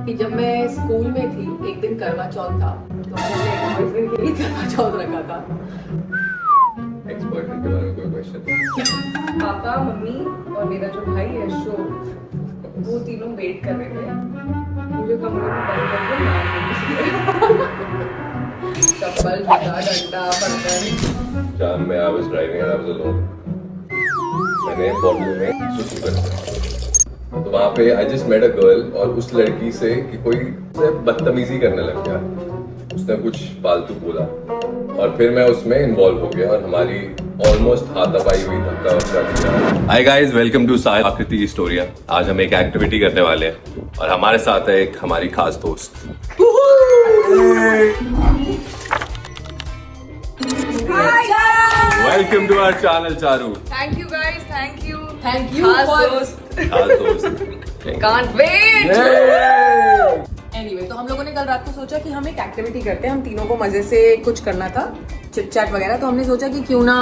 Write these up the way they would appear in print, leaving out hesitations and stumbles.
कि जब मैं स्कूल में थी, एक दिन करवा चौथ था, तो मैंने एक बॉयफ्रेंड के लिए करवा चौथ रखा था। एक्स बॉयफ्रेंड के बारे में कोई क्वेश्चन? पापा, मम्मी और मेरा जो भाई है अशोक, वो तीनों वेट कर रहे थे मुझे कमरे में बंद करके मारने चप्पल, जूता, डंडा, बर्तन। जब मैं I was driving and I was alone, मैंने बॉटल में सुसु कर दिया। तो वहाँ पे I just met a girl, और उस लड़की से कि कोई से बदतमीजी करने लग गया, उसने कुछ फालतू बोला और फिर मैं उसमें इन्वॉल्व हो गया और हमारी ऑलमोस्ट हाथापाई हुई, धक्का वक्का दिया। हाय गाइस, वेलकम टू साहिल आकृति हिस्टोरिया। आज हम एक एक्टिविटी करने वाले हैं और हमारे साथ है एक हमारी खास दोस्त। Welcome to our channel Charu. Thank you guys, thank you for- खास दोस्त। Can't wait. एनीवे, तो हम लोगों ने कल रात को सोचा कि हम एक एक्टिविटी करते हैं। हम तीनों को मजे से कुछ करना था, चिट चैट वगैरह। तो हमने सोचा कि क्यों ना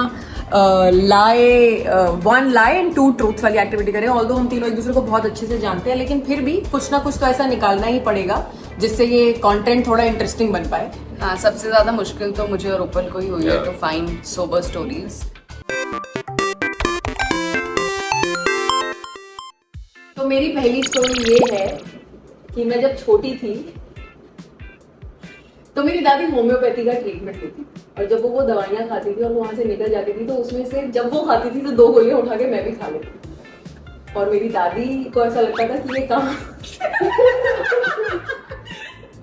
one lie and two truths वाली एक्टिविटी करें। ऑल्दो हम तीनों एक दूसरे को बहुत अच्छे से जानते हैं, लेकिन फिर भी कुछ ना कुछ तो ऐसा निकालना ही पड़ेगा जिससे ये कंटेंट थोड़ा इंटरेस्टिंग बन पाए। हाँ, सबसे ज्यादा मुश्किल तो मुझे और ओपन को ही हुई है टू फाइंड सोबर स्टोरीज। तो मेरी पहली स्टोरी ये है कि मैं जब छोटी थी तो मेरी दादी होम्योपैथी का ट्रीटमेंट लेती, और जब वो दवाइयाँ खाती थी और वहां से निकल जाती थी, तो उसमें से जब वो खाती थी तो 2 गोलियां उठा के मैं भी खा लेती। और मेरी दादी को ऐसा लगता था कि ये कहाँ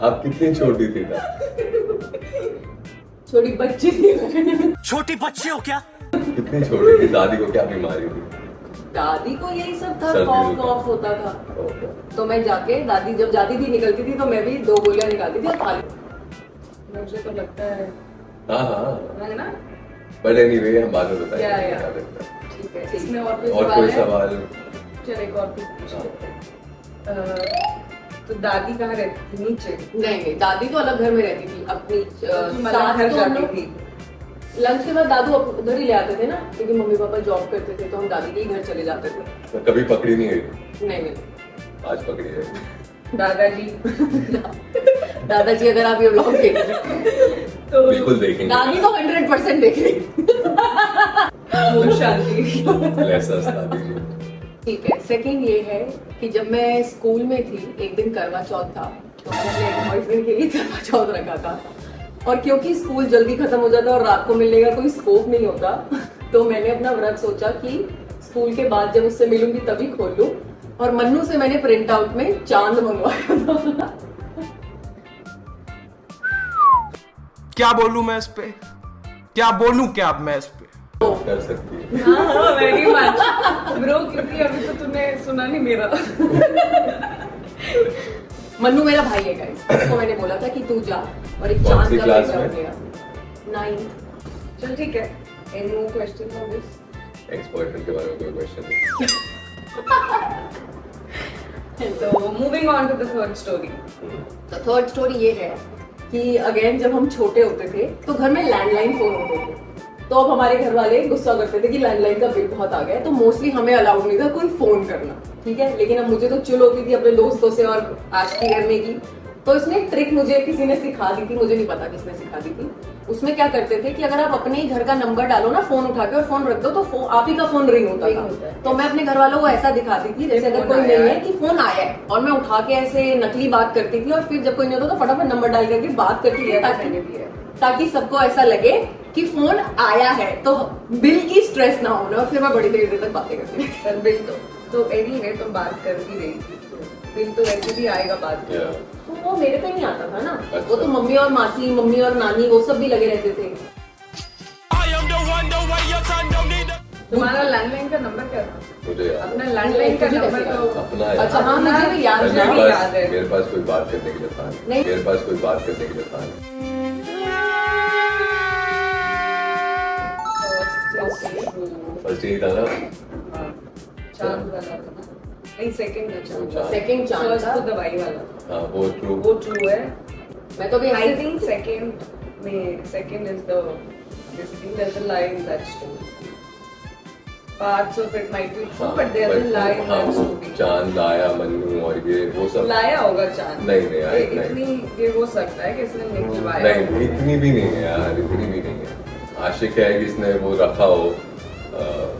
आप कितनी छोटी थी तब? छोटी बच्ची थी। छोटी बच्ची हो क्या? कितनी छोटी थी? दादी को क्या बीमारी थी? दादी को यही सब था, सर्दी कॉफ होती। कॉफ होता था। ओके। तो मैं जाके, दादी जब जाती थी निकलती थी, तो मैं भी 2 गोलियां निकालती थी और खा लेती। मुझे तो लगता है हाँ, है ना। बट एनीवे हम बाद में बताएंगे या। क्या लगता है। ठीक है, इसमें और कोई और सवाल कोई है? सवाल? चल एक और कुछ पूछ लेते हैं। तो दादी कहाँ रहती थी? नीचे? नहीं, दादी तो अलग घर में रहती थी अपनी। मतलब घर तो हम जाती लोग थी। लंच के बाद दादू उधर ही ले आते थे ना, क्योंकि मम्मी पापा जॉब करते थे, तो हम दादी के ही घर चले जाते थे। तो कभी पकड़ी नहीं गई? नहीं, आज पकड़ी है। दादाजी दादाजी अगर आप ये ब्लॉग देख रहे हैं, तो बिल्कुल देखेंगे। दादी तो 100% देख रही। ओम शांति। Bless दादी जी। ठीक है, सेकंड ये है कि जब मैं स्कूल में थी, एक दिन करवा चौथ था, तो मैंने एक बॉयफ्रेंड के लिए करवा चौथ रखा था। और क्योंकि स्कूल जल्दी खत्म हो जाता और रात को मिलने का कोई स्कोप नहीं होता, तो मैंने अपना व्रत सोचा कि स्कूल के बाद जब उससे मिलूंगी तभी खोल लूं। और मन्नू से मैंने प्रिंट आउट में चांद मंगवाया था। क्या बोलूं मैं इस पे? क्या बोलूं क्या अब मैं इस पे? कर सकती है। हाँ, वेरी मच ब्रो, क्योंकि अभी तो तूने सुना नहीं मेरा। मन्नू मेरा भाई है गाइस, उसको मैंने बोला था कि तू जा और एक कौन चांद सी का क्लास प्रिंट आउट में? लिया। 9th। चल ठीक है, any more question on this? Ex boyfriend के बारे में कोई क्वेश्चन? तो moving on to the third story. तो थर्ड स्टोरी ये है कि अगेन जब हम छोटे होते थे तो घर में लैंडलाइन फोन होते थे। तो अब हमारे घर वाले गुस्सा करते थे कि लैंडलाइन का बिल बहुत आ गया है, तो मोस्टली हमें अलाउड नहीं था कोई फोन करना, ठीक है। लेकिन अब मुझे तो चिल होती थी अपने दोस्तों से और आशिकी करने की। तो इसने एक ट्रिक मुझे किसी ने सिखा दी थी, मुझे नहीं पता किसने सिखा दी थी। उसमें क्या करते थे कि अगर आप अपने ही घर का नंबर डालो ना फोन उठा के और फोन रख दो, तो आप ही का फोन रिंग होता Ring था। होता है। तो मैं अपने घर वालों को ऐसा दिखाती थी जैसे अगर फोन कोई आया नहीं है है। कि फोन आया है, और मैं उठा के ऐसे नकली बात करती थी, और फिर जब कोई नहीं होता तो फटाफट नंबर डाल करके बात करती थी, मैंने भी है। ताकि सबको ऐसा लगे कि फोन आया है, तो बिल की स्ट्रेस ना हो। और फिर मैं बड़ी देर तक बातें करती थी। पर बिल तो एनीवे तुम बात कर ही रही थी, तो बिल तो वैसे भी आएगा बाद में। Yeah. तो वो मेरे पे नहीं आता था ना, अच्छा। वो तो मम्मी और मासी, मम्मी और नानी, वो सब भी लगे रहते थे। तुम्हारा लैंडलाइन का नंबर क्या था? मुझे याद है। अपना लैंडलाइन का मुझे नंबर कैसे तो अपना है। अच्छा हाँ, मुझे भी याद मेरे है। मुझे याद है। मेरे पास कोई बात करने के लिए था नहीं। मेरे पास कोई बात करने के लिए था नहीं। फर्स्ट यही था ना। चांद वाला था ना? नहीं, सेकंड था चांद। चांद। सेकंड चांद फर्स्ट था। तो दवाई वाला था। हाँ, वो ट्रू। वो ट्रू है। मैं तो भी I ऐसे think second is the this thing. There's a lie in that story. parts of it might be true, but there's a lie in that story. चांद लाया मन्नू और ये वो सब लाया होगा चांद। नहीं यार, ये नहीं। इतनी ये हो सकता है कि इसने निकलवाया नहीं हो। इतनी भी नहीं है यार, इतनी भी नहीं है। आशिक है कि इसने वो रखा हो,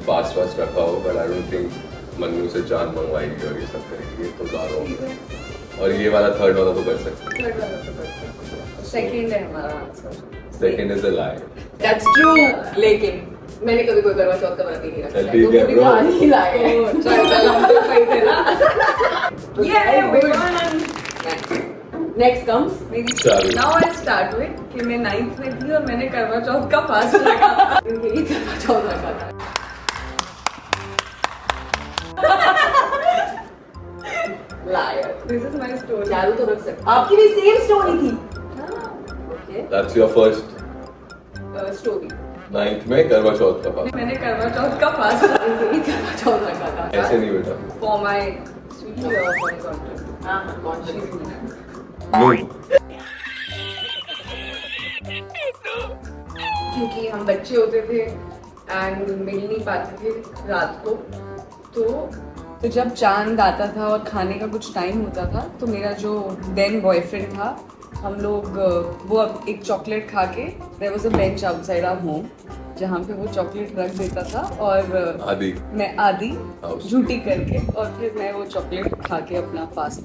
फास्ट रखा हो, but I don't think Mannu से चांद मंगवाएगी और ये सब करेगी, ये तो ज्यादा होगा। और ये वाला थर्ड वाला तो कर सकते हैं। Third वाला तो कर सकते हैं। Second है हमारा answer. Second is a lie. That's true, लेकिन मैंने कभी कोई करवा चौथ का व्रत ही नहीं रखा चल है, ठीक तो है, पूरी bro। कहानी ही लाए हैं। चल हम तो सही थे ना। Yeah, we won. Next comes चल। Now I start with कि मैं 9th में थी और मैंने करवा चौथ का फास्ट रखा था। यही करवा चौथ रखा था। Lawyer. This is my story. चालू तो रख सकते, आपकी भी सेम स्टोरी थी। Okay, that's your first story. 9th में करवा चौथ का पास। मैंने करवा चौथ का फास्ट यही करवा चौथ रखा था। ऐसे नहीं बेटा। for my sweetie or for my content. हाँ हाँ, कॉन्शियस क्योंकि हम बच्चे होते थे एंड मिल नहीं पाते थे रात को, तो जब चांद आता था और खाने का कुछ टाइम होता था तो मेरा जो देन बॉयफ्रेंड था, हम लोग वो अब एक चॉकलेट खा के, there was a bench outside our home जहाँ पे वो चॉकलेट रख देता था और आदि मैं आधी House. झूठी करके और फिर मैं वो चॉकलेट खा के अपना फास्ट।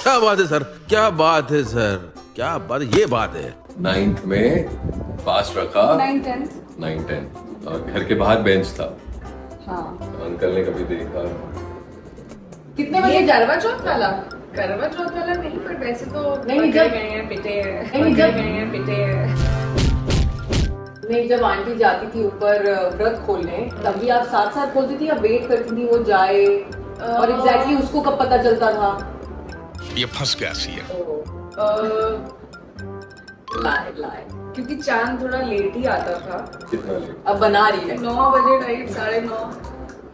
क्या बात है सर, क्या बात है सर, क्या बात, ये बात है। 9th में फास्ट रखा। 9th 10th 9th 10th और घर के बाहर बेंच था। हाँ। अंकल ने कभी देखा। कितने ये बजे करवा चौथ वाला नहीं, पर वैसे तो नहीं, पकड़े जब- गए हैं, पिटे हैं, नहीं, पकड़े जब- गए हैं, पिटे हैं। नहीं, जब आंटी जाती थी ऊपर व्रत खोलने, तभी आप साथ साथ खोलती थी या वेट करती थी वो जाए? और एग्जैक्टली उसको कब पता चलता था? ये फंस गया सी है। लाए लाए, क्योंकि चांद थोड़ा लेट ही आता था, कितना लेट? अब बना रही है। 9 बजे टाइप, 9:30,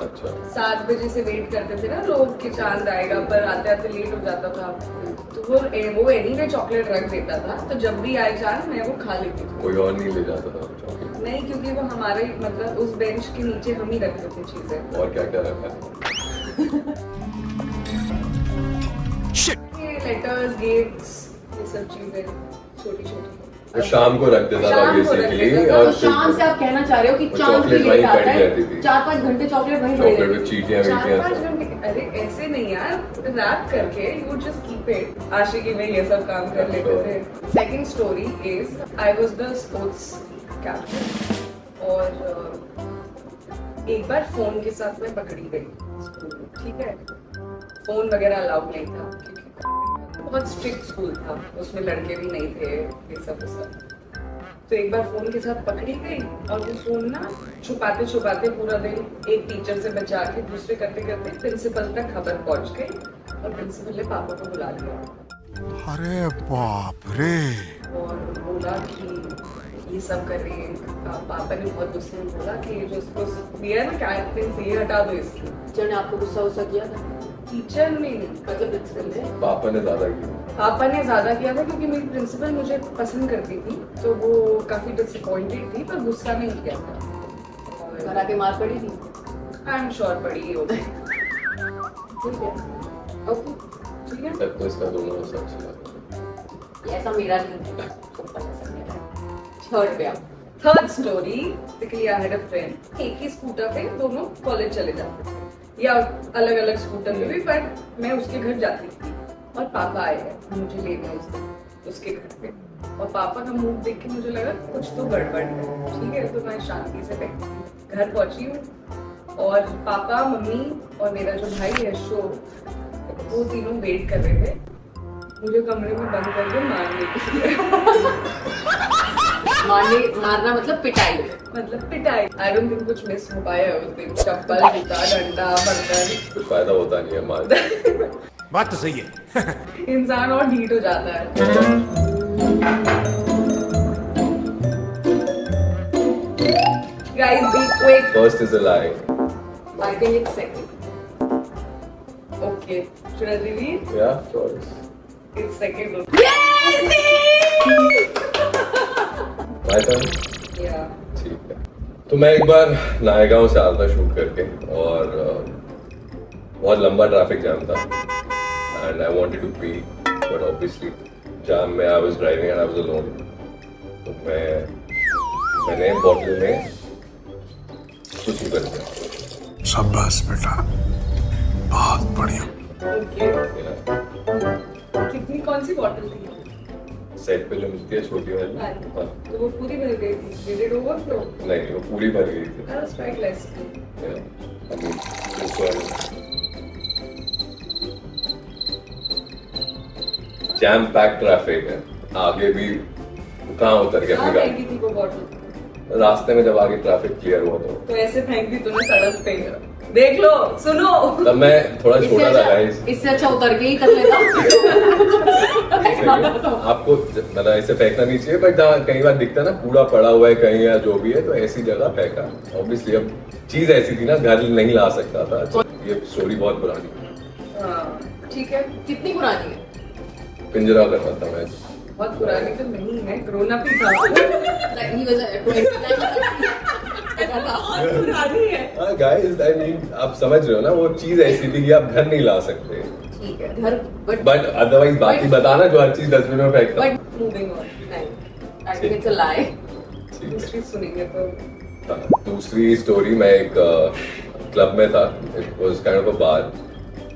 अच्छा 7 बजे से वेट करते थे ना लोग कि चांद आएगा, पर आते आते लेट हो जाता था। तो वो एनीवे चॉकलेट रख देता था, तो जब भी आए चांद मैं वो खा लेती थी। कोई और नहीं ले जाता था चॉकलेट। नहीं, क्योंकि वो हमारे मतलब उस बेंच के नीचे हम ही रखते थे चीजें। और क्या क्या रखा है? लेटर्स, गिफ्ट्स, ये सब चीजें छोटी छोटी। वो शाम को रख देता था शाम को रख बेसिकली। देता था, और तो शाम से आप कहना चाह रहे हो कि वो चांद भी चॉकलेट लेट वहीं आता बैठ है, जाती थी। 4-5 घंटे चॉकलेट वहीं चॉकलेट पड़ी में रहती थी। चीटियां 4-5 वीटियां घंटे, अरे ऐसे नहीं यार, रैप करके यू जस्ट कीप इट। आशिकी में ये सब काम कर लेते थे। Second story is I was the sports captain और एक बार फोन के साथ मैं पकड़ी गई स्कूल में, ठीक है। फोन वगैरह अलाउड नहीं था क्योंकि बहुत स्ट्रिक्ट स्कूल था, उसमें लड़के भी नहीं थे, ये सब। तो एक बार फोन के साथ पकड़ी गई और वो फोन ना छुपाते छुपाते पूरा दिन एक टीचर से बचा के दूसरे करते करते प्रिंसिपल तक खबर पहुंच गई और प्रिंसिपल ने पापा को बुला लिया अरे बाप रे। और बोला कि ये सब कर रही है। पापा ने बहुत गुस्से में बोला कि जो इसको दिया ना कैप्टन से, ये हटा दो इसकी। टीचर ने आपको गुस्सा किया था? टीचर ने नहीं, मतलब प्रिंसिपल ने? पापा ने ज्यादा किया। पापा ने ज्यादा किया था क्योंकि मेरी प्रिंसिपल मुझे पसंद करती थी, तो वो काफी डिसअपॉइंटेड थी, पर गुस्सा नहीं किया था। घर आके मार पड़ी थी? आई एम श्योर पड़ी होगी। ठीक है, ओके, ठीक है। तब तो इसका दोनों सच लगा। ऐसा मेरा नहीं है। थर्ड पे आप। Third story, basically I had a friend. एक ही स्कूटर पे दोनों कॉलेज चले जाते थे, या अलग अलग स्कूटर पे भी, पर मैं उसके घर जाती थी और पापा आए हैं मुझे लेने उसके घर पे। और पापा का मुंह देख के मुझे लगा कुछ तो गड़बड़ है, ठीक है। तो मैं शांति से बैठी घर पहुंची हूँ और पापा, मम्मी और मेरा जो भाई है अशोक, वो तीनों वेट कर रहे थे मुझे कमरे में बंद करके मारने के लिए। मारना मतलब पिटाई। मतलब पिटाई। आई डोंट थिंक कुछ मिस हो पाया है उस दिन। चप्पल, जूता, डंडा, बर्तन, कुछ फायदा होता नहीं है मार। बात तो सही है। इंसान और ढीठ हो जाता है। Guys, be quick. First is a lie. I think it's second. Okay. Should I reveal? या choice. It's second. My turn. Yeah. ठीक है। तो मैं एक बार नायगांव से आया था शूट करके और बहुत लंबा ट्रैफिक जाम था and I wanted to pee but obviously jam में I was driving and I was alone. तो मैंने बॉटल में सुसु कर दिया। शाबाश बेटा, बहुत बढ़िया। ओके, कितनी कौन सी बॉटल थी? सेट पे जो मिलती है छोटी वाली। हाँ। तो वो पूरी भर गई थी? Did it overflow? नहीं, वो पूरी भर गई थी। That was quite less. Jam pack traffic है, आगे भी कहाँ उतर के कहाँ अपनी फेंकी गाड़ी थी वो बॉटल? रास्ते में जब आगे ट्रैफिक क्लियर हुआ तो ऐसे फेंक दी तूने सड़क पे। देख लो, सुनो। तब मैं थोड़ा छोटा था गाइस। इससे अच्छा उतर के ही कर लेता। आपको मतलब ऐसे फेंकना नहीं चाहिए, बट कई बार दिखता है ना कूड़ा पड़ा हुआ है कहीं या जो भी है, तो ऐसी जगह फेंका। ऑब्वियसली अब चीज ऐसी थी ना, घर नहीं ला सकता था। ये स्टोरी बहुत पुरानी है। हाँ, ठीक है। कितनी पुरानी है? पिंजरा कर रहा था मैं। बहुत पुरानी तो नहीं है, ग्रोन अप ही था। He was a 29 बहुत पुरानी है। गाइस आई मीन आप समझ रहे हो ना, वो चीज ऐसी थी कि आप घर नहीं ला सकते। ठीक है, घर बट अदरवाइज बाकी बताना जो हर चीज डस्टबिन में फेंकता। But moving on. नहीं, आई थिंक इट्स अ लाई। दूसरी सुनेंगे तो। दूसरी स्टोरी, मैं एक क्लब में था, it was kind of a bar.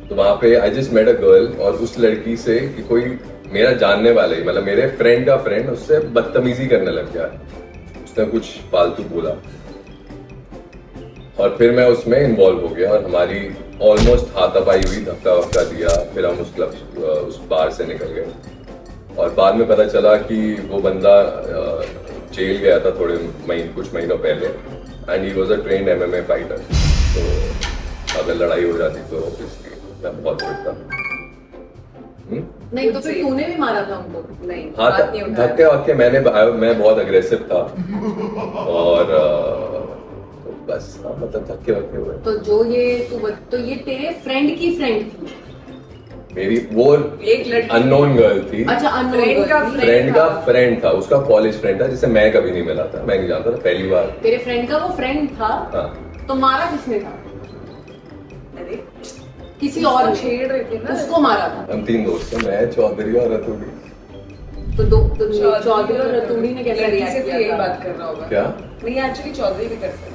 तो वहां पे I just met a girl और उस लड़की से कि कोई मेरा जानने वाला ही, मतलब मेरे फ्रेंड का फ्रेंड, उससे बदतमीजी करने लग गया। उसने कुछ फालतू बोला और फिर मैं उसमें इन्वॉल्व हो गया और हमारी ऑलमोस्ट हाथापाई हुई, धक्का वक्का दिया। फिर हम उस बार से निकल गए और बाद में पता चला कि वो बंदा जेल गया था कुछ महीनों पहले and he was a trained MMA fighter. तो अगर लड़ाई हो जाती तो ऑब्वियसली मैं बहुत पिटता। नहीं तो फिर तूने भी मारा था उनको? नहीं, हाँ, बात नहीं उठाया। धक्के वक्के मैं बहुत अग्रेसिव था और तो बस हाँ, मतलब धक्के वक्के हुए। तो ये तेरे फ्रेंड की फ्रेंड थी? मेरी वो एक लड़की अननोन गर्ल थी। अच्छा, अननोन फ्रेंड का फ्रेंड का फ्रेंड था, उसका कॉलेज फ्रेंड था, जिससे मैं कभी नहीं मिला था, मैं नहीं जानता था, पहली बार। तेरे फ्रेंड का वो फ्रेंड था? हाँ। तो मारा किसने था? अरे किसी और ने? छेड़ रहे थे ना उसको मारा था? हम 3 दोस्त थे, मैं, चौधरी और रतूड़ी। तो चौधरी और रतूड़ी ने कैसे लड़की से रिएक्ट तो किया यही था? बात कर रहा होगा। क्या? नहीं, एक्चुअली चौधरी भी कर सकते।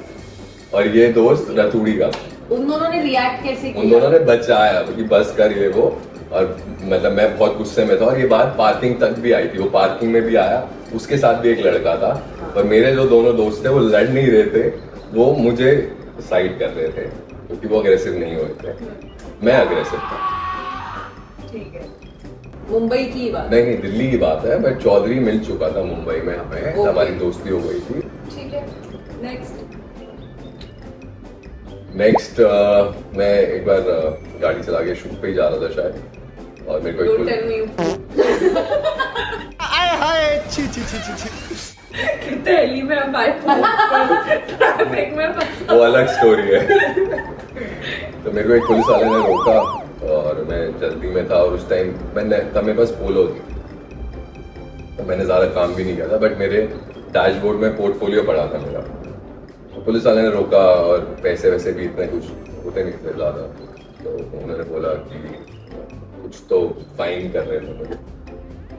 और ये दोस्त रतूड़ी का, उन दोनों ने रिएक्ट कैसे उन किया? दोनों ने बचाया कि बस कर ये वो। और मतलब मैं बहुत गुस्से में था और ये बात पार्किंग तक भी आई थी। वो पार्किंग में भी आया, उसके साथ भी एक लड़का था और मेरे जो दोनों दोस्त थे वो लड़ नहीं रहे थे, वो मुझे साइड कर रहे थे क्योंकि वो अग्रेसिव नहीं हुए थे, मैं अग्रेसिव था। ठीक है। मुंबई की बात? नहीं, दिल्ली की बात है। मैं चौधरी मिल चुका था मुंबई में, हमें Okay. हमारी दोस्ती हो गई थी। ठीक है, नेक्स्ट। नेक्स्ट मैं एक बार गाड़ी चला के शूट पे ही जा रहा था शायद, और मेरे को डोंट एक टेल मी। दिल्ली में हम आए ट्रैफिक में फंसा। वो अलग स्टोरी है। तो मेरे को एक पुलिस वाले ने रोका और मैं जल्दी में था और उस टाइम तब मेरे पास पोलो थी, तो मैंने ज़्यादा काम भी नहीं किया था, बट मेरे डैशबोर्ड में पोर्टफोलियो पड़ा था मेरा। तो पुलिस वाले ने रोका और पैसे वैसे भी इतने कुछ होते नहीं थे ज़्यादा, तो उन्होंने बोला कि कुछ तो फाइन कर रहे थे मुझे।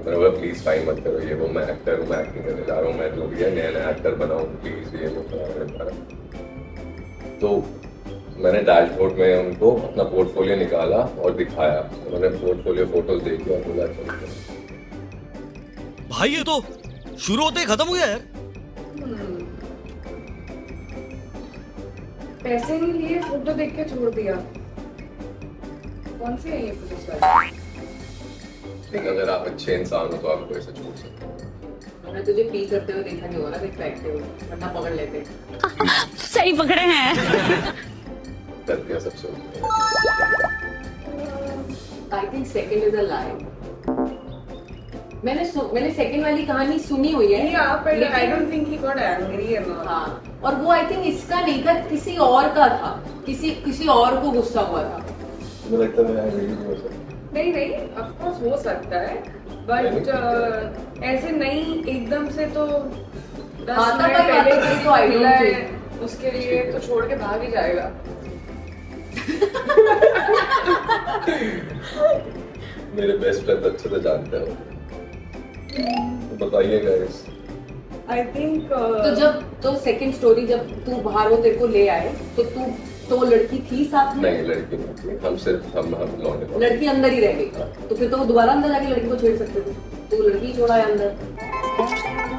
मैंने बोला प्लीज़ फाइन मत करो, ये वो मैं एक्टर हूँ, मैं एक्टिंग करने जा रहा हूँ, मैं जो भी है नया एक्टर बनाऊँ, प्लीज़ ये वो करा। तो मैंने डैशबोर्ड में उनको अपना पोर्टफोलियो निकाला और दिखाया। उन्होंने पोर्टफोलियो फोटोज देखी और बोला चलो। भाई ये तो शुरू होते ही खत्म हो गया यार। पैसे नहीं लिए, फोटो देख के छोड़ दिया। कौन सी है ये पुलिस वाले? लेकिन अगर आप अच्छे इंसान हो तो आपको ऐसे छोड़ सकते हो। मैंने तुझे पी करते हुए देखा नहीं होगा ना, देख फेंकते हुए, वरना पकड़ लेते। सही पकड़े हैं। गलतियां सबसे होती हैं। I think second is a lie. मैंने सेकंड वाली कहानी सुनी हुई है। Yeah, but I लेकिन- don't think he got angry and all. हाँ, और वो आई थिंक इसका नहीं था, किसी और का था, किसी और को गुस्सा हुआ था। मुझे लगता है मैं नहीं हो सकता। नहीं, of course हो सकता है, but ऐसे नहीं एकदम से तो 10 हाँ, तब मिनट भाई पहले बात किसी तो को I don't मिला है, think। उसके लिए तो छोड़ के भाग ही जाएगा। मेरे बेस्ट फ्रेंड अच्छे से जानते हो, तो बताइए गाइस। आई थिंक तो सेकंड स्टोरी जब तू बाहर वो तेरे को ले आए तो लड़की थी साथ में? नहीं, लड़की नहीं थी, हम सिर्फ हम लौंडे थे। लड़की अंदर ही रह गई, तो फिर तो वो दोबारा अंदर जाके लड़की को छेड़ सकते थे, तो लड़की ही छोड़ा है अंदर।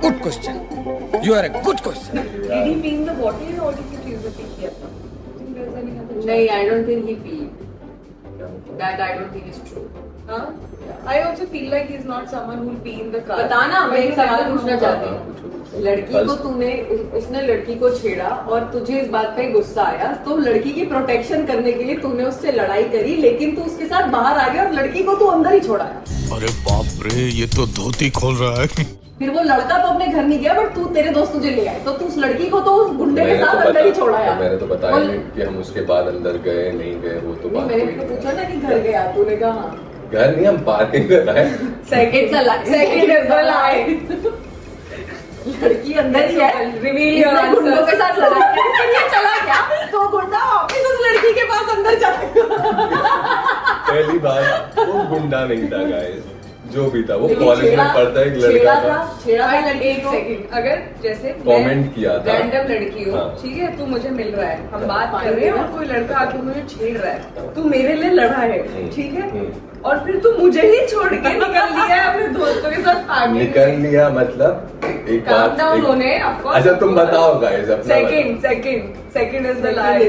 Good question, you are a good question. did he pee in the bottle or did he use the pee किया था? नहीं, I don't think he peed. That I don't think is true. हाँ? I also feel like he's not someone who'll pee in the car. बताना, मैं एक सवाल पूछना चाहती हूँ। पूछो। लड़की को उसने लड़की को छेड़ा और तुझे इस बात पे गुस्सा आया, तो लड़की की प्रोटेक्शन करने के लिए तूने उससे लड़ाई करी, लेकिन तू उसके साथ बाहर आ गया और लड़की को तू अंदर ही छोड़ाया। अरे बाप रे, ये तो धोती खोल रहा है। फिर वो लड़का तो अपने घर नहीं गया, बट तू तेरे दोस्त तुझे ले आए, तो तू उस लड़की को तो उस गुंडे के साथ अंदर ही छोड़ाया। मैंने तो बताया नहीं कि हम उसके बाद अंदर गए नहीं गए, वो तो बात मैंने हुई तो है। पूछा ना कि घर गया, तूने कहा हाँ। घर नहीं, हम पार्किंग कर रहे हैं। Second is the lie. लड़की अंदर ही है, Reveal your इसने गुंडों answers. के साथ लड़ाई करी, फिर ये चला गया, तो गुंडा वापस उस लड़की के पास अंदर चला गया। पहली बात, वो गुंडा नहीं था गाइस, जो भी था वो लेकिन कॉलेज में छेड़ा- पढ़ता एक छेड़ा लड़का था। छेड़ा था But लड़की एक को। सेकंड, अगर जैसे Comment किया था। रैंडम लड़की हो, हाँ। ठीक है, तू मुझे मिल रहा है, हम हाँ। बात कर रहे हैं और कोई लड़का आके मुझे छेड़ रहा है, तू मेरे लिए लड़ा है, ठीक है, और फिर तू मुझे ही छोड़ के निकल लिया है अपने दोस्तों के साथ आगे। निकल लिया मतलब एक Calm बात down एक- होने, of course. अच्छा तुम बताओ गाइस अपना। Second is the lie.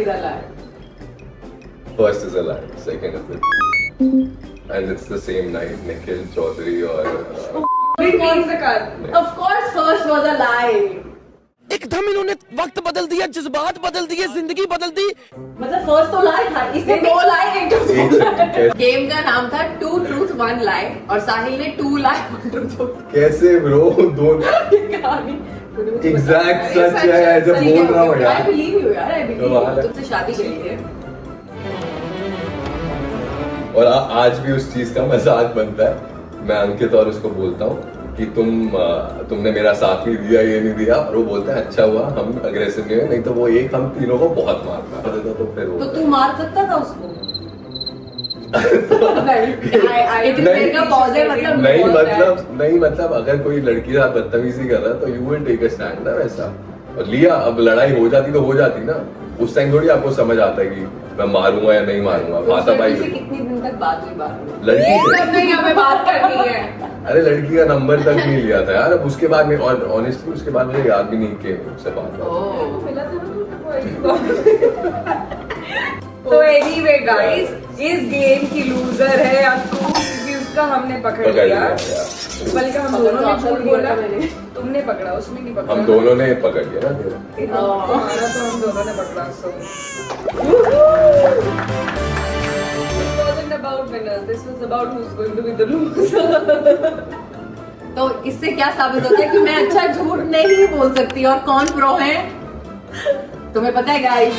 First is a lie, second is and it's the same night Nikhil Chaudhary और Which means the car. Of course, first was a lie. एकदम इन्होंने वक्त बदल दिया, जज्बात बदल दिए, जिंदगी बदल दी। मतलब फर्स्ट तो लाई था, इसने 2 लाई एक सेकंड, गेम का नाम था 2 ट्रूथ 1 लाई और साहिल ने 2 लाई 1 ट्रूथ कैसे ब्रो दोनों कहानी एग्जैक्ट सच है जब बोल रहा हूँ आई यार। बिलीव यू यार, आई बिलीव कमाल है। तुमसे शादी करी है। और आज भी उस चीज का मजाक बनता है, मैं अंकित और उसको बोलता हूँ कि तुमने मेरा साथ नहीं दिया, ये नहीं दिया, और वो बोलते हैं अच्छा हुआ हम अग्रेसिव नहीं हुए, नहीं तो वो एक हम तीनों को बहुत मारता देता, तो फिर वो तो तू मार सकता था उसको? इतनी देर का पॉज है, मतलब नहीं मतलब अगर कोई लड़की के साथ बदतमीजी कर रहा है तो you will take a stand ना वैसा, और लिया। अब लड़ाई हो जाती तो हो जाती ना, उस टाइम थोड़ी आपको समझ आता है कि मैं मारूंगा या नहीं मारूंगा। हाथापाई से कितनी दिन तक बात हुई बात में? लड़की ये से, सब नहीं हमें बात करनी है। अरे लड़की का नंबर तक नहीं लिया था यार। अब उसके बाद में, और ऑनेस्टली उसके बाद मुझे याद भी नहीं कि उससे बात हुई। मिला था ना तो एनीवे गाइस, इस गेम की लूजर है अक्कू, क्योंकि उसका हमने पकड़ लिया। बल्कि हम दोनों ने झूठ बोला, तुमने पकड़ा, उसने नहीं पकड़ा। हम दोनों ने पकड़ लिया ना तेरा। हमारा तो हम दोनों ने पकड़ा। सो This wasn't about winners. This was about who's going to be the loser. तो इससे क्या साबित होता है कि मैं अच्छा झूठ नहीं बोल सकती और कौन प्रो है? तुम्हें पता है गाइस,